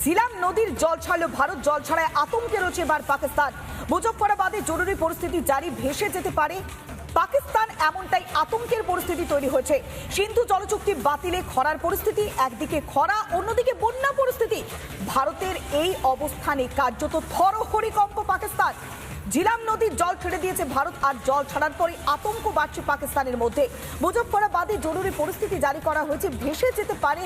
ঝিলাম নদীর জল ছাড়লো ভারত, জল ছাড়ায় আতঙ্কে রয়েছে এবার পাকিস্তান। মুজফ্ফরাবাদে জরুরি পরিস্থিতি জারি, ভেসে যেতে পারে পাকিস্তান, এমনটাই আতঙ্কের পরিস্থিতি তৈরি হয়েছে। সিন্ধু জলচুক্তি বাতিলে খরার পরিস্থিতি, একদিকে খরা অন্যদিকে বন্যা পরিস্থিতি। ভারতের এই অবস্থানে কার্যত থরহরিকম্প পাকিস্তান। ঝিলাম নদীর জল ছেড়ে দিয়েছে ভারত, আর জল ছাড়ার পরে আতঙ্ক বাড়ছে পাকিস্তানের মধ্যে। মুজফ্ফরাবাদে জরুরি পরিস্থিতি জারি করা হয়েছে, ভেসে যেতে পারে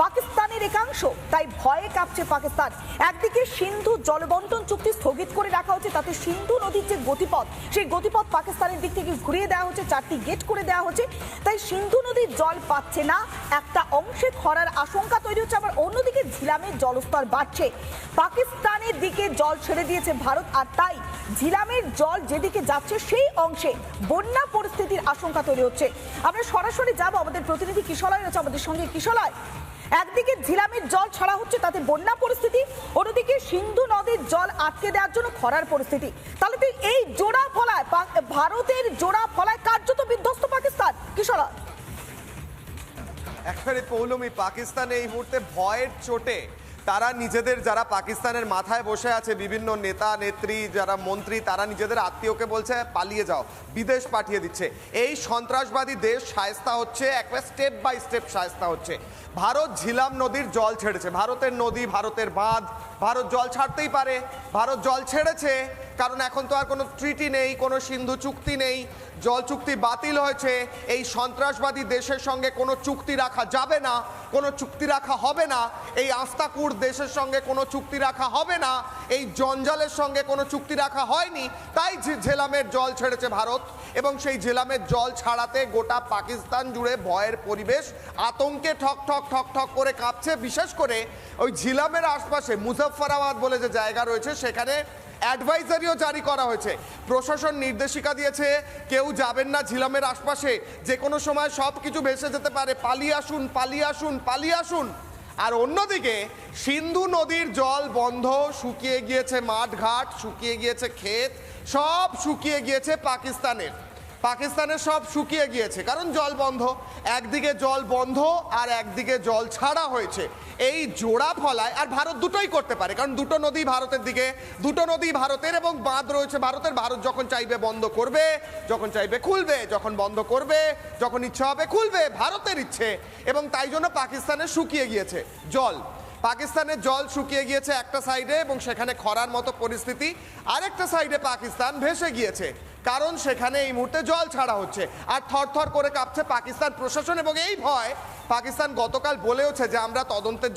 পাকিস্তানের একাংশ, তাই ভয়ে কাঁপছে পাকিস্তান। একদিকে সিন্ধু জলবন্টন চুক্তি স্থগিত করে রাখা হচ্ছে, তাতে সিন্ধু নদীর যে গতিপথ, সেই গতিপথ পাকিস্তানের দিক থেকে ঘুরিয়ে দেওয়া হচ্ছে, 4টি গেট করে দেওয়া হচ্ছে। তাই সিন্ধু নদীর জল পাচ্ছে না, একটা অংশে খরার আশঙ্কা তৈরি হচ্ছে। আবার অন্যদিকে ঝিলামের জলস্তর বাড়ছে, পাকিস্তানের দিকে জল ছেড়ে দিয়েছে ভারত, আর তাই ঝিলামের জল যেদিকে যাচ্ছে সেই অংশে বন্যা পরিস্থিতির আশঙ্কা তৈরি হচ্ছে। আমরা সরাসরি যাব, আমাদের প্রতিনিধি কিশলয় রয়েছে আমাদের সঙ্গে। কিশলয়, একদিকে ঝিলামের জল ছাড়া হচ্ছে, তাতে বন্যা পরিস্থিতি, অন্যদিকে সিন্ধু নদীর জল আটকে দেওয়ার জন্য খরার পরিস্থিতি। তাহলে তো এই জোড়া ফলায়, ভারতের জোড়া ফলায় কার্যত বিধ্বস্ত পাকিস্তান। কিশলয়, একেবারে পৌলমী, পাকিস্তান এই মুহূর্তে ভয়ের চোটে তারা নিজেদের, যারা পাকিস্তানের মাথায় বসে আছে বিভিন্ন নেতা নেত্রী, যারা মন্ত্রী, তারা নিজেদের আত্মীয়কে বলছে পালিয়ে যাও, বিদেশ পাঠিয়ে দিচ্ছে। এই সন্ত্রাসবাদী দেশ শায়েস্তা হচ্ছে, একবার স্টেপ বাই স্টেপ শায়েস্তা হচ্ছে। ভারত ঝিলাম নদীর জল ছেড়েছে, ভারতের নদী, ভারতের বাঁধ, ভারত জল ছাড়তেই পারে। ভারত জল ছেড়েছে কারণ এখন তো আর কোনো ট্রিটি নেই, কোনো সিন্ধু চুক্তি নেই, জল চুক্তি বাতিল হয়েছে। এই সন্ত্রাসবাদী দেশের সঙ্গে কোনো চুক্তি রাখা যাবে না, কোনো চুক্তি রাখা হবে না। এই আস্তাকুর দেশের সঙ্গে কোনো চুক্তি রাখা হবে না, এই জঞ্জালের সঙ্গে কোনো চুক্তি রাখা হয়নি। তাই ঝেলামের জল ছেড়েছে ভারত, এবং সেই ঝেলামের জল ছাড়াতে গোটা পাকিস্তান জুড়ে ভয়ের পরিবেশ, আতঙ্কে ঠক ঠক ঠক ঠক করে কাঁপছে। বিশেষ করে ওই ঝিলামের আশপাশে মুজফ্ফরাবাদ বলে যে জায়গা রয়েছে, সেখানে অ্যাডভাইজারিও জারি করা হয়েছে। প্রশাসন নির্দেশিকা দিয়েছে কেউ যাবেন না ঝিলামের আশপাশে, যে কোনো সময় সব কিছু ভেসে যেতে পারে, পালিয়ে আসুন, পালিয়ে আসুন, পালিয়ে আসুন। আর অন্যদিকে সিন্ধু নদীর জল বন্ধ, শুকিয়ে গিয়েছে মাঠঘাট, শুকিয়ে গিয়েছে ক্ষেত, সব শুকিয়ে গিয়েছে পাকিস্তানের সব শুকিয়ে গিয়েছে, কারণ জল বন্ধ। একদিকে জল বন্ধ আর একদিকে জল ছাড়া হয়েছে। এই জোড়া ফলায়, আর ভারত দুটোই করতে পারে, কারণ দুটো নদী ভারতের দিকে, দুটো নদী ভারতের, এবং বাঁধ রয়েছে ভারতের। ভারত যখন চাইবে বন্ধ করবে, যখন চাইবে খুলবে, যখন বন্ধ করবে, যখন ইচ্ছা হবে খুলবে, ভারতের ইচ্ছে। এবং তাই জন্য পাকিস্তানের শুকিয়ে গিয়েছে জল, পাকিস্তানের জল শুকিয়ে গিয়েছে একটা সাইডে, এবং সেখানে খরার মতো পরিস্থিতি। আরেকটা সাইডে পাকিস্তান ভেসে গিয়েছে, কারণ সেখানে এই মুহূর্তে জল ছাড়া হচ্ছে। আর থরথর করে কাঁপছে পাকিস্তান প্রশাসন, এবং এই ভয় পাকিস্তান গতকাল বলেওছে যে আমরা তদন্তের